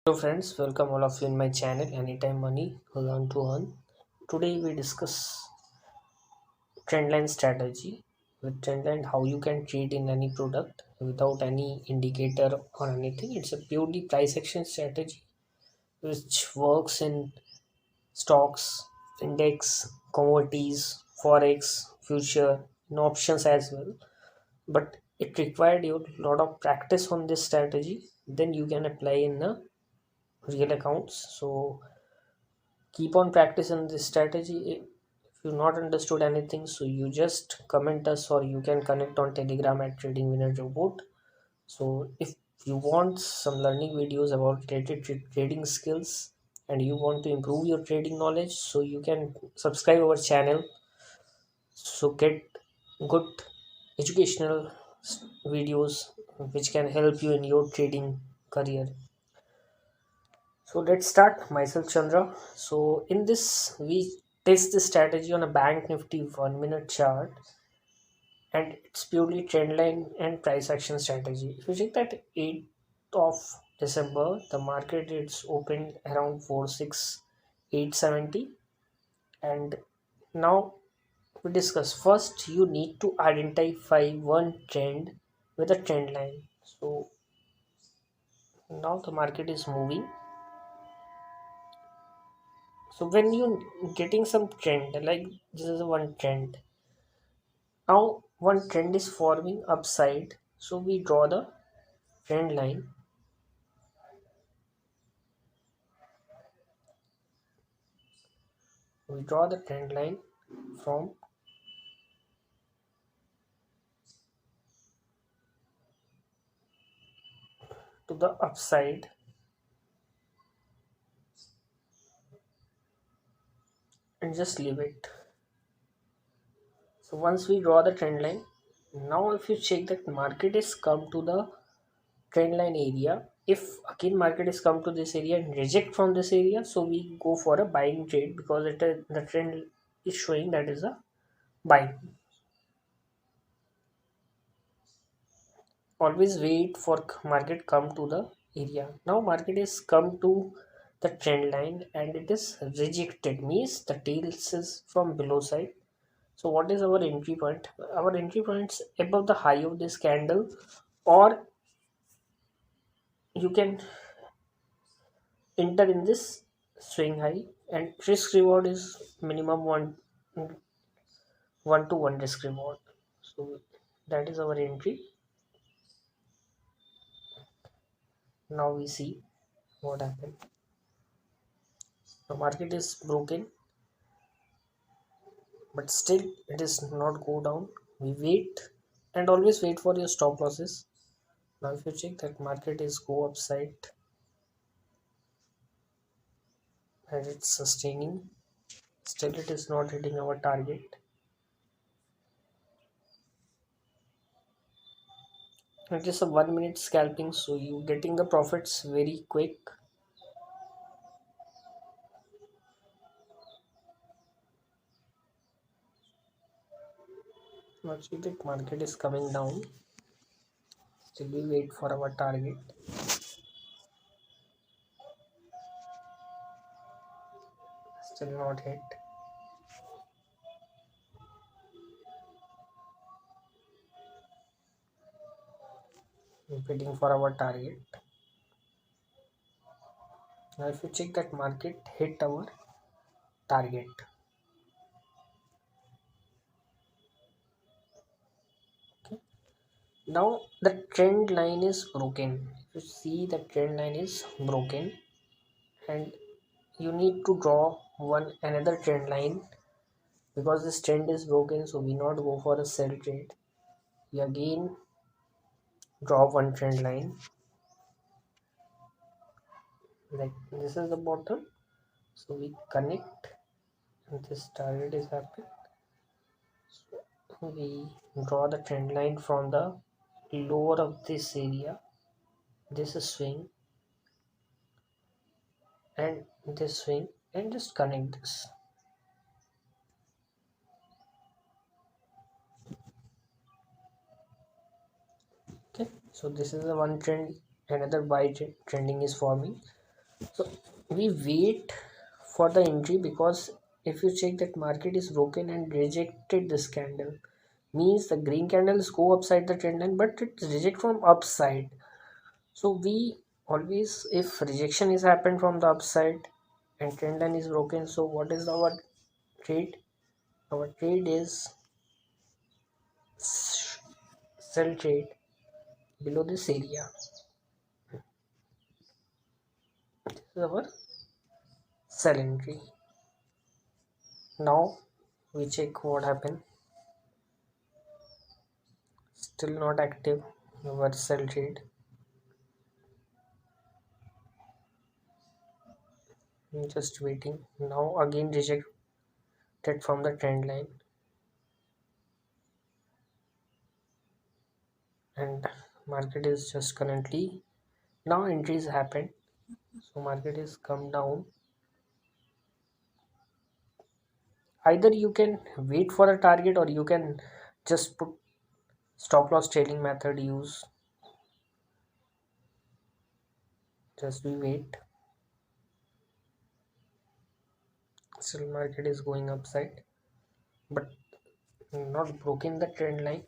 Hello friends, welcome all of you in my channel Anytime Money Learn to Earn. Today we discuss trendline strategy. With trendline, how you can trade in any product without any indicator or anything. It's a purely price action strategy which works in stocks, index, commodities, forex, future, and options as well. But it required you a lot of practice on this strategy. Then you can apply in the real accounts. So keep on practicing this strategy. If you not understood anything, so you just comment us or you can connect on telegram at trading winner report. So if you want some learning videos about trading skills and you want to improve your trading knowledge, so you can subscribe our channel, so get good educational videos which can help you in your trading career. So let's start. Myself Chandra. So in this we test the strategy on a bank nifty 1 minute chart, and it's purely trend line and price action strategy. If you check that 8th of December, the market it's opened around 46870, and now we discuss. First you need to identify one trend with a trend line. So now the market is moving. So when you getting some trend, like this is one trend. Now one trend is forming upside. So we draw the trend line. We draw the trend line from to the upside, and just leave it. So once we draw the trend line, now if you check that market is come to the trend line area. If again market is come to this area and reject from this area, so we go for a buying trade because the trend is showing that is a buying. Always wait for market come to the area. Now market is come to the trend line and it is rejected, means the tails is from below side. So what is our entry point? Our entry points above the high of this candle, or you can enter in this swing high, and risk reward is minimum 1 to 1 risk reward. So that is our entry. Now we see what happened. The market is broken, but still it is not go down. We wait, and always wait for your stop losses. Now if you check that market is go upside and it's sustaining, still it is not hitting our target. It is a 1 minute scalping, so you getting the profits very quick. Now see that market is coming down, still we wait for our target. Still not hit. Waiting for our target. Now if you check that market hit our target. Okay. Now the trend line is broken. If you see the trend line is broken, and you need to draw one another trend line, because this trend is broken, so we not go for a sell trade. We again draw one trend line, like this is the bottom, so we connect and this target is happened. We draw the trend line from the lower of this area. This is swing and this swing, and just connect this. Okay, so this is the one trend. Another buy trending is forming. So we wait for the entry, because if you check that market is broken and rejected this candle, means the green candles go upside the trend line, but it's reject from upside. So we always, if rejection is happened from the upside and trend line is broken, so what is our trade? Our trade is sell trade below this area. This is our sell entry. Now we check what happened. Still not active our sell trade. I'm just waiting. Now again rejected from the trend line, and market is just currently now entries happened. So market is come down. Either you can wait for a target, or you can just put stop loss trailing method use. Just we wait. Still market is going upside, but not broken the trend line.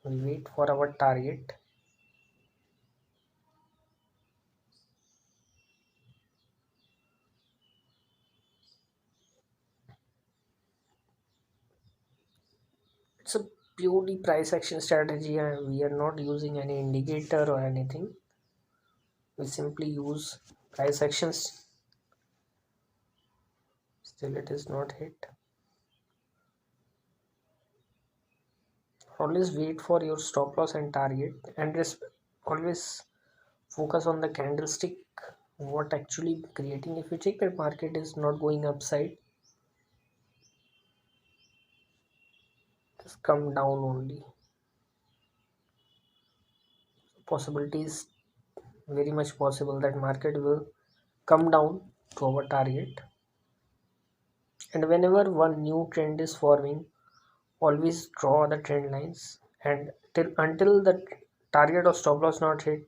We wait for our target. It's a purely price action strategy, and we are not using any indicator or anything. We simply use price actions. Still it is not hit. Always wait for your stop loss and target, and always focus on the candlestick, what actually creating. If you check that market is not going upside, just come down only. Possibility is very much possible that market will come down to our target. And whenever one new trend is forming, always draw the trend lines, and till until the target or stop loss not hit,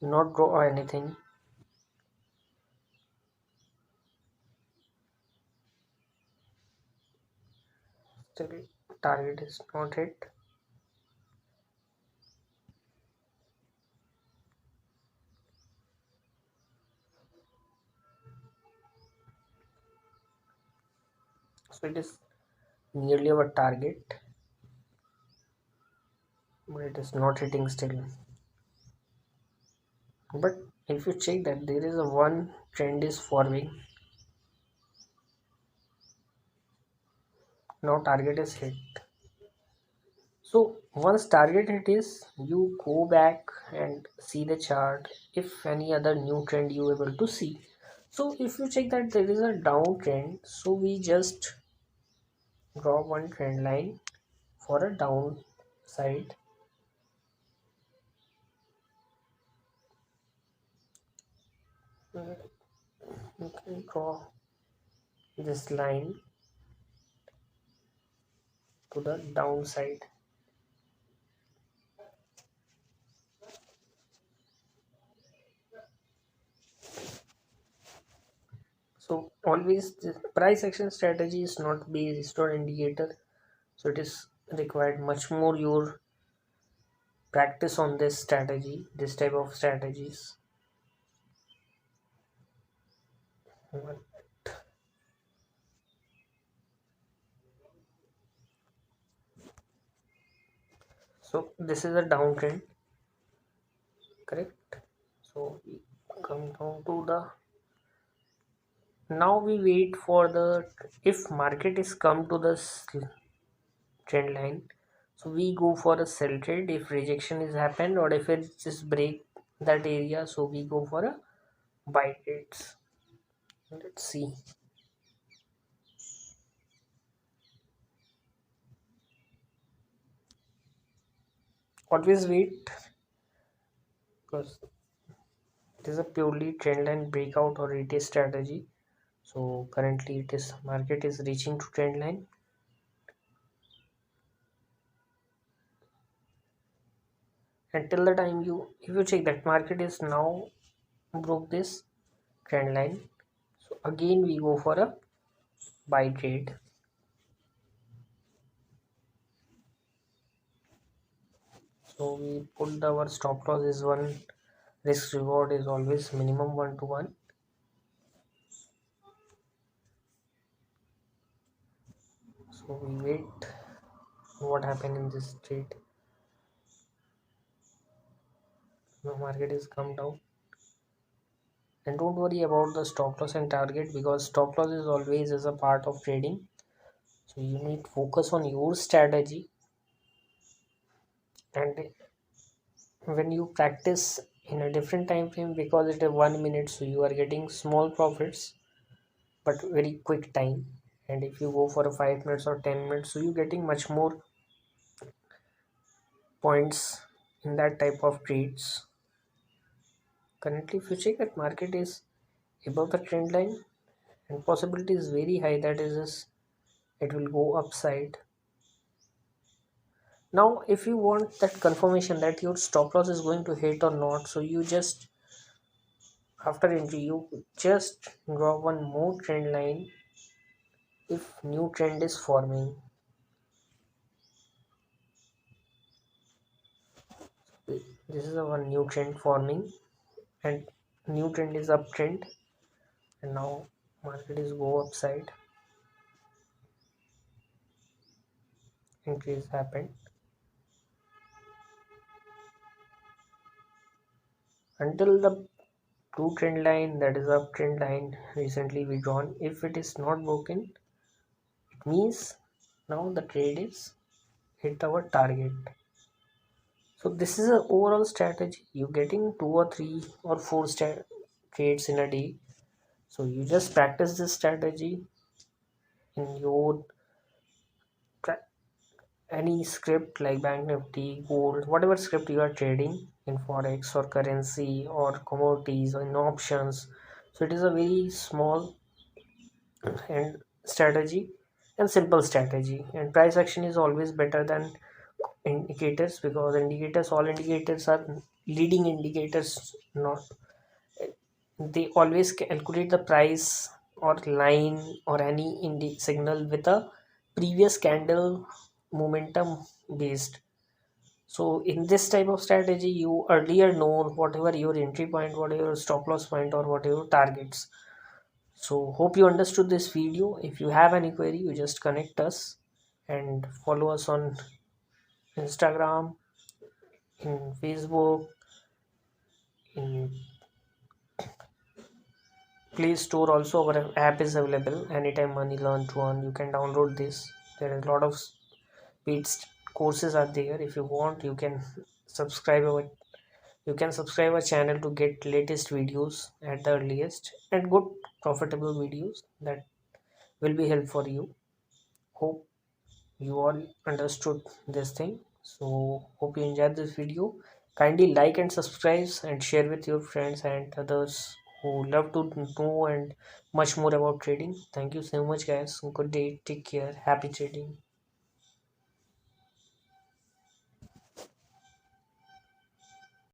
do not draw anything. Still target is not hit. So it is nearly our target, but it is not hitting still. But if you check that there is a one trend is forming, now target is hit. So once target hit is, you go back and see the chart if any other new trend you able to see. So if you check that there is a downtrend, so we just draw one trend line for a downside. You can draw this line to the downside. So always the price action strategy is not based on indicator, so it is required much more your practice on this strategy, this type of strategies. So this is a downtrend, correct? So we come down to the, now we wait for the, if market is come to the trend line, so we go for a sell trade if rejection is happened, or if it just break that area, so we go for a buy trades. Let's see. Always wait, because it is a purely trend line breakout or retest strategy. So currently it is, market is reaching to trend line, until the time you, if you check that market is now broke this trend line. So again we go for a buy trade. So we put our stop loss is 1, risk reward is always minimum 1 to 1. So we wait what happened in this trade. The market is come down, and don't worry about the stop loss and target, because stop loss is always as a part of trading. So you need focus on your strategy, and when you practice in a different time frame, because it is 1 minute, so you are getting small profits but very quick time. And if you go for a 5 minutes or 10 minutes, so you're getting much more points in that type of trades. Currently if you check that market is above the trend line, and possibility is very high that it will go upside. Now if you want that confirmation that your stop loss is going to hit or not, so you just, after entry, you just draw one more trend line. If new trend is forming, this is a one new trend forming, and new trend is uptrend, and now market is go upside, increase happened until the two trend line, that is uptrend line, recently withdrawn. If it is not broken, it means now the trade is hit our target. So this is a overall strategy. You getting 2 or 3 or 4 trades in a day. So you just practice this strategy in your any script like Banknifty, gold, whatever script you are trading in forex or currency or commodities or in options. So it is a very small and strategy and simple strategy. And price action is always better than indicators, because indicators, all indicators are leading indicators, not, they always calculate the price or line or any signal with a previous candle momentum based. So in this type of strategy, you earlier know whatever your entry point, whatever your stop loss point, or whatever targets. So hope you understood this video. If you have any query, you just connect us and follow us on Instagram, in Facebook, in Play Store. Also our app is available, Anytime Money Learn to Earn. You can download this. There is a lot of paid courses are there. If you want, subscribe our you can subscribe our channel to get latest videos at the earliest, and good profitable videos that will be help for you. Hope you all understood this thing. So hope you enjoyed this video. Kindly like and subscribe and share with your friends and others who love to know and much more about trading. Thank you so much guys. Good day. Take care. Happy trading.